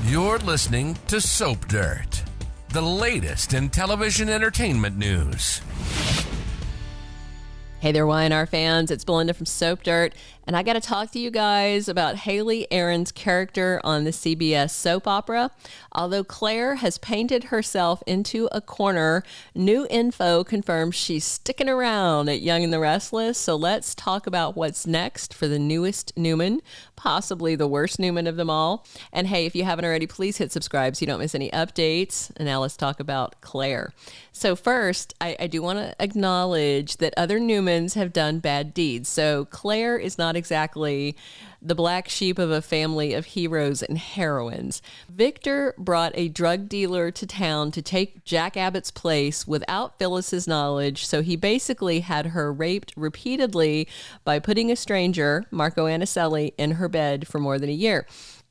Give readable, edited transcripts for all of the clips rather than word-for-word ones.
You're listening to Soap Dirt, the latest in television entertainment news. Hey there, Y&R fans. It's Belinda from Soap Dirt, and I got to talk to you guys about Hayley Erin's character on the CBS soap opera. Although Claire has painted herself into a corner, new info confirms she's sticking around at Young and the Restless. So let's talk about what's next for the newest Newman, possibly the worst Newman of them all. And hey, if you haven't already, please hit subscribe so you don't miss any updates. And now let's talk about Claire. So first, I do want to acknowledge that other Newmans have done bad deeds. So Claire is not exactly the black sheep of a family of heroes and heroines. Victor brought a drug dealer to town to take Jack Abbott's place without Phyllis's knowledge, so he basically had her raped repeatedly by putting a stranger, Marco Anicelli, in her bed for more than a year.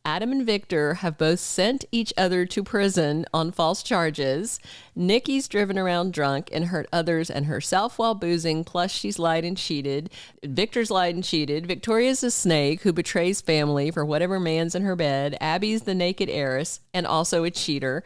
Adam and Victor have both sent each other to prison on false charges. Nikki's driven around drunk and hurt others and herself while boozing, plus she's lied and cheated. Victor's lied and cheated. Victoria's a snake who betrays family for whatever man's in her bed. Abby's the naked heiress and also a cheater.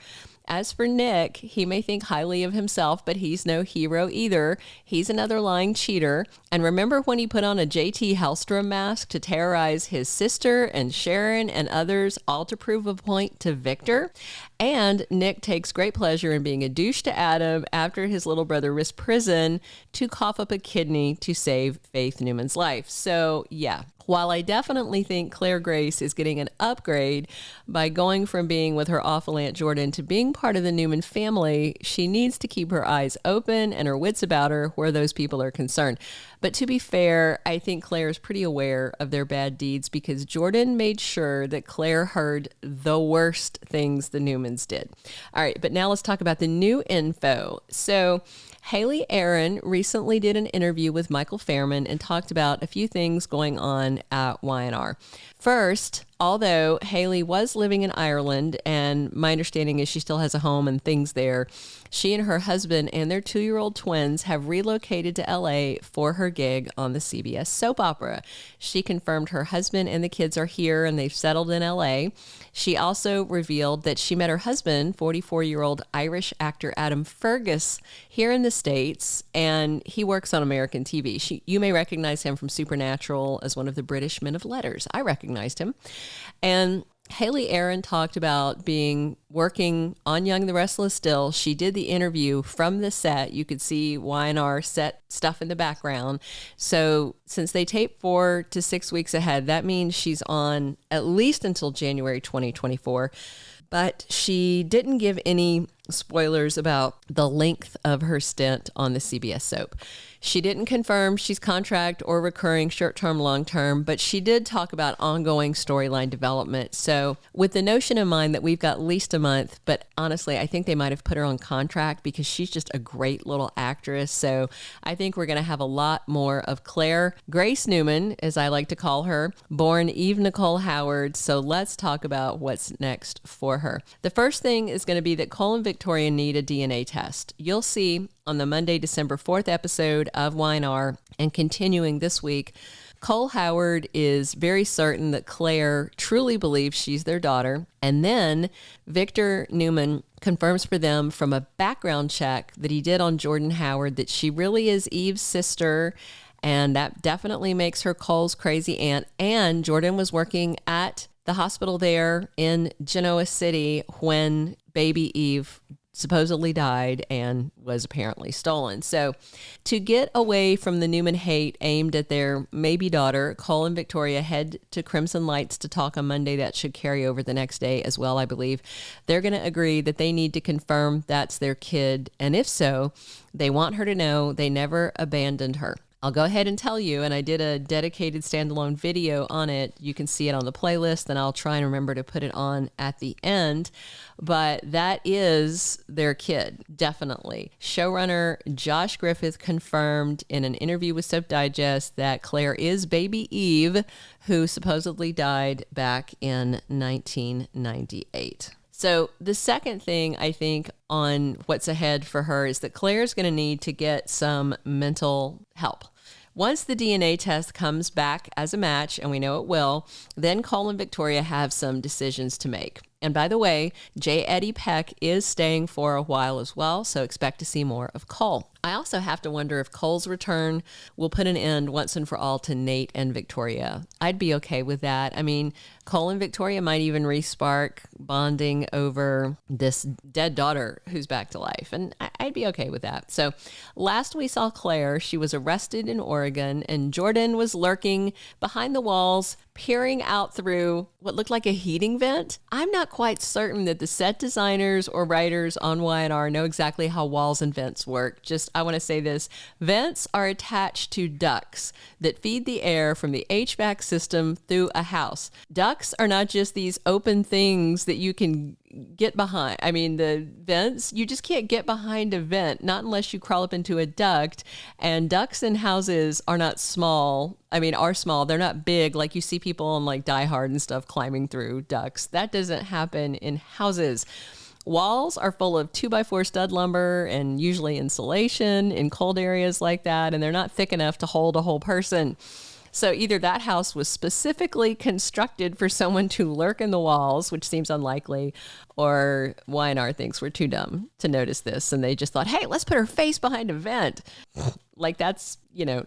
As for Nick, he may think highly of himself, but he's no hero either. He's another lying cheater. And remember when he put on a J.T. Hellstrom mask to terrorize his sister and Sharon and others, all to prove a point to Victor? And Nick takes great pleasure in being a douche to Adam after his little brother risked prison to cough up a kidney to save Faith Newman's life. So, yeah. While I definitely think Claire Grace is getting an upgrade by going from being with her awful Aunt Jordan to being part of the Newman family, she needs to keep her eyes open and her wits about her where those people are concerned. But to be fair, I think Claire is pretty aware of their bad deeds because Jordan made sure that Claire heard the worst things the Newmans did. All right, but now let's talk about the new info. So Hayley Erin recently did an interview with Michael Fairman and talked about a few things going on at Y&R. First, although Hayley was living in Ireland, and my understanding is she still has a home and things there, she and her husband and their 2-year-old twins have relocated to LA for her gig on the CBS soap opera. She confirmed her husband and the kids are here and they've settled in LA. She also revealed that she met her husband, 44-year-old Irish actor Adam Fergus, here in the States, and he works on American TV. You may recognize him from Supernatural as one of the British men of letters. I recognized him. And Hayley Erin talked about working on Young and the Restless still. She did the interview from the set. You could see Y&R set stuff in the background. So since they tape 4 to 6 weeks ahead, that means she's on at least until January 2024. But she didn't give any spoilers about the length of her stint on the CBS soap. She didn't confirm she's contract or recurring, short-term, long-term, but she did talk about ongoing storyline development. So with the notion in mind that we've got at least a month, but honestly, I think they might have put her on contract because she's just a great little actress. So I think we're going to have a lot more of Claire Grace Newman, as I like to call her, born Eve Nicole Howard. So let's talk about what's next for her. The first thing is going to be that Cole and Victoria need a DNA test. You'll see on the Monday, December 4th episode of Y&R, and continuing this week, Nicole Howard is very certain that Claire truly believes she's their daughter. And then Victor Newman confirms for them from a background check that he did on Jordan Howard that she really is Eve's sister. And that definitely makes her Cole's crazy aunt. And Jordan was working at the hospital there in Genoa City when baby Eve supposedly died and was apparently stolen. So to get away from the Newman hate aimed at their maybe daughter, Cole and Victoria head to Crimson Lights to talk on Monday. That should carry over the next day as well, I believe. They're going to agree that they need to confirm that's their kid. And if so, they want her to know they never abandoned her. I'll go ahead and tell you, and I did a dedicated standalone video on it. You can see it on the playlist, and I'll try and remember to put it on at the end. But that is their kid, definitely. Showrunner Josh Griffith confirmed in an interview with Soap Digest that Claire is baby Eve, who supposedly died back in 1998. So the second thing I think on what's ahead for her is that Claire's going to need to get some mental help. Once the DNA test comes back as a match, and we know it will, then Cole and Victoria have some decisions to make. And by the way, Eddie Peck is staying for a while as well, so expect to see more of Cole. I also have to wonder if Cole's return will put an end once and for all to Nate and Victoria. I'd be okay with that. I mean, Cole and Victoria might even re-spark bonding over this dead daughter who's back to life, and I'd be okay with that. So last we saw Claire, she was arrested in Oregon, and Jordan was lurking behind the walls, peering out through what looked like a heating vent. I'm not quite certain that the set designers or writers on Y&R know exactly how walls and vents work. Just, I want to say this. Vents are attached to ducts that feed the air from the HVAC system through a house. Ducts are not just these open things that you can get behind. I mean, the vents, you just can't get behind a vent, not unless you crawl up into a duct. And ducts in houses are not small. I mean, are small. They're not big like you see people on like Die Hard and stuff climbing through ducts. That doesn't happen in houses. Walls are full of 2x4 stud lumber and usually insulation in cold areas like that, and they're not thick enough to hold a whole person. So either that house was specifically constructed for someone to lurk in the walls, which seems unlikely, or Y&R thinks we're too dumb to notice this, and they just thought, hey, let's put her face behind a vent. Like that's,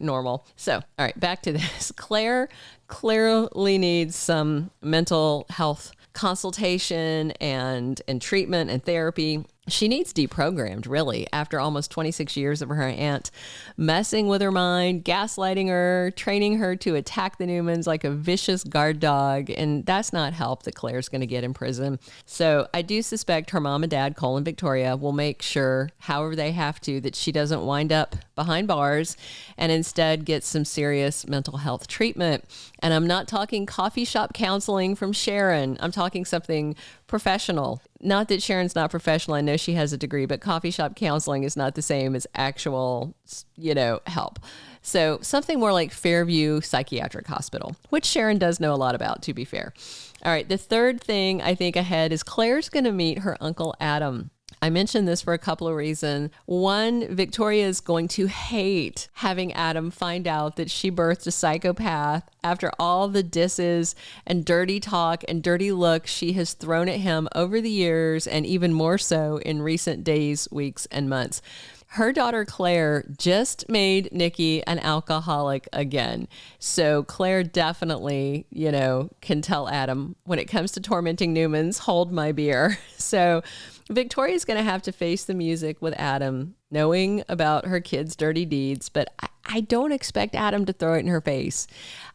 normal. So, all right, back to this. Claire clearly needs some mental health consultation and treatment and therapy. She needs deprogrammed, really, after almost 26 years of her aunt messing with her mind, gaslighting her, training her to attack the Newmans like a vicious guard dog. And that's not help that Claire's going to get in prison. So I do suspect her mom and dad, Cole and Victoria, will make sure, however they have to, that she doesn't wind up behind bars and instead get some serious mental health treatment. And I'm not talking coffee shop counseling from Sharon. I'm talking something professional. Not that Sharon's not professional. I know she has a degree, but coffee shop counseling is not the same as actual, help. So something more like Fairview Psychiatric Hospital, which Sharon does know a lot about, to be fair. All right. The third thing I think ahead is Claire's going to meet her Uncle Adam. I mentioned this for a couple of reasons. One, Victoria is going to hate having Adam find out that she birthed a psychopath after all the disses and dirty talk and dirty looks she has thrown at him over the years, and even more so in recent days, weeks, and months. Her daughter, Claire, just made Nikki an alcoholic again. So Claire definitely, can tell Adam, when it comes to tormenting Newmans, hold my beer. So Victoria's going to have to face the music with Adam, knowing about her kids' dirty deeds, but I don't expect Adam to throw it in her face.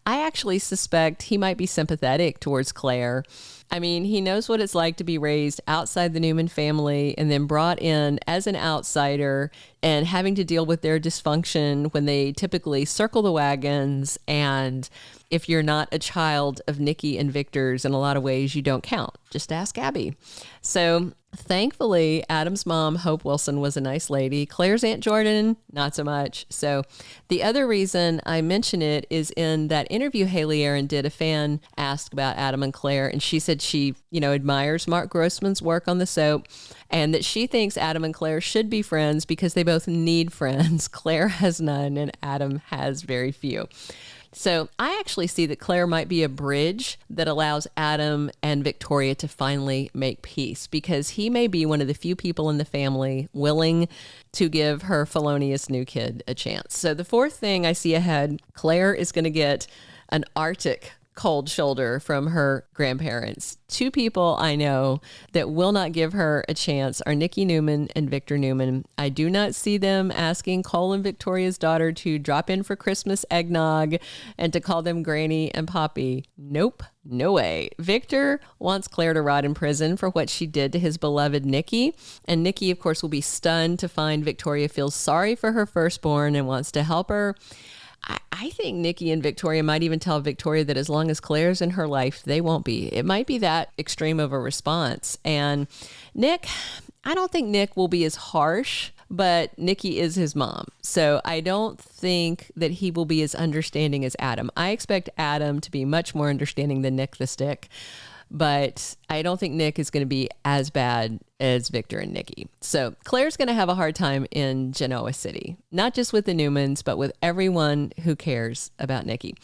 I actually suspect he might be sympathetic towards Claire. I mean, he knows what it's like to be raised outside the Newman family and then brought in as an outsider and having to deal with their dysfunction when they typically circle the wagons. And if you're not a child of Nikki and Victor's, in a lot of ways, you don't count. Just ask Abby. So thankfully, Adam's mom, Hope Wilson, was a nice lady. Claire's Aunt Jordan, not so much. So the other reason I mention it is in that interview Hayley Erin did, a fan asked about Adam and Claire, and she said she, admires Mark Grossman's work on the soap and that she thinks Adam and Claire should be friends because they both need friends. Claire has none and Adam has very few. So I actually see that Claire might be a bridge that allows Adam and Victoria to finally make peace, because he may be one of the few people in the family willing to give her felonious new kid a chance. So the fourth thing I see ahead, Claire is going to get an Arctic cold shoulder from her grandparents. Two people I know that will not give her a chance are Nikki Newman and Victor Newman. I do not see them asking Cole and Victoria's daughter to drop in for Christmas eggnog and to call them Granny and Poppy. Nope. No way. Victor wants Claire to rot in prison for what she did to his beloved Nikki. And Nikki, of course, will be stunned to find Victoria feels sorry for her firstborn and wants to help her. I think Nikki and Victoria might even tell Victoria that as long as Claire's in her life, they won't be. It might be that extreme of a response. And Nick, I don't think Nick will be as harsh, but Nikki is his mom. So I don't think that he will be as understanding as Adam. I expect Adam to be much more understanding than Nick the Stick. But I don't think Nick is going to be as bad as Victor and Nikki. So Claire's going to have a hard time in Genoa City, not just with the Newmans, but with everyone who cares about Nikki.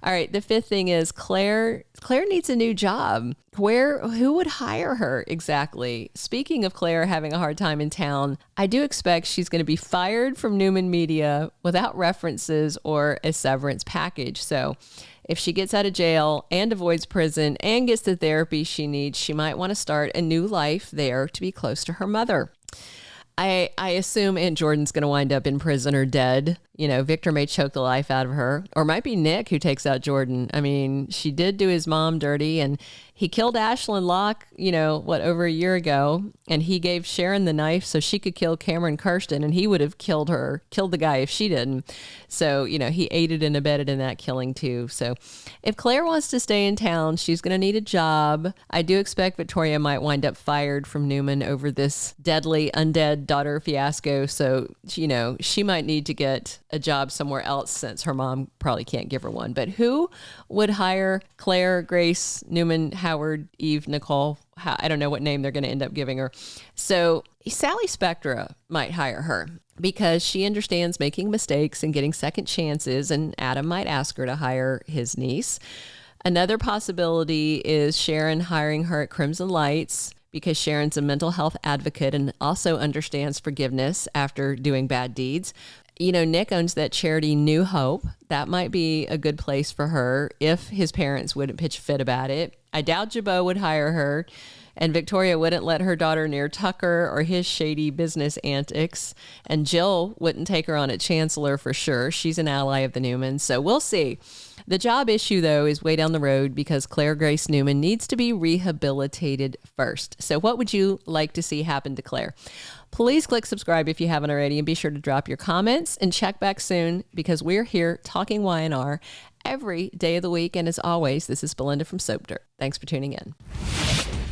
All right, the fifth thing is Claire needs a new job. Who would hire her exactly? Speaking of Claire having a hard time in town, I do expect she's going to be fired from Newman Media without references or a severance package. So if she gets out of jail and avoids prison and gets the therapy she needs, she might want to start a new life there to be close to her mother. I assume Aunt Jordan's going to wind up in prison or dead. You know, Victor may choke the life out of her, or it might be Nick who takes out Jordan. I mean, she did do his mom dirty, and he killed Ashlyn Locke, over a year ago, and he gave Sharon the knife so she could kill Cameron Kirsten, and he would have killed the guy if she didn't. So, he aided and abetted in that killing too. So if Claire wants to stay in town, she's going to need a job. I do expect Victoria might wind up fired from Newman over this deadly undead daughter fiasco. So, she might need to get a job somewhere else since her mom probably can't give her one. But who would hire Claire, Grace, Newman, Howard, Eve, Nicole? I don't know what name they're going to end up giving her. So Sally Spectra might hire her because she understands making mistakes and getting second chances, and Adam might ask her to hire his niece. Another possibility is Sharon hiring her at Crimson Lights, because Sharon's a mental health advocate and also understands forgiveness after doing bad deeds. Nick owns that charity New Hope. That might be a good place for her if his parents wouldn't pitch a fit about it. I doubt Jabot would hire her, and Victoria wouldn't let her daughter near Tucker or his shady business antics. And Jill wouldn't take her on at Chancellor for sure. She's an ally of the Newmans, so we'll see. The job issue, though, is way down the road because Claire Grace Newman needs to be rehabilitated first. So what would you like to see happen to Claire? Please click subscribe if you haven't already, and be sure to drop your comments and check back soon because we're here talking Y&R every day of the week. And as always, this is Belinda from Soap Dirt. Thanks for tuning in.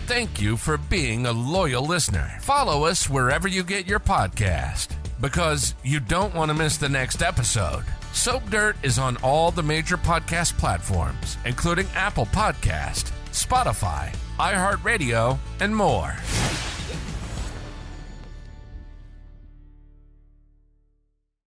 Thank you for being a loyal listener. Follow us wherever you get your podcast because you don't want to miss the next episode. Soap Dirt is on all the major podcast platforms, including Apple Podcast, Spotify, iHeartRadio, and more.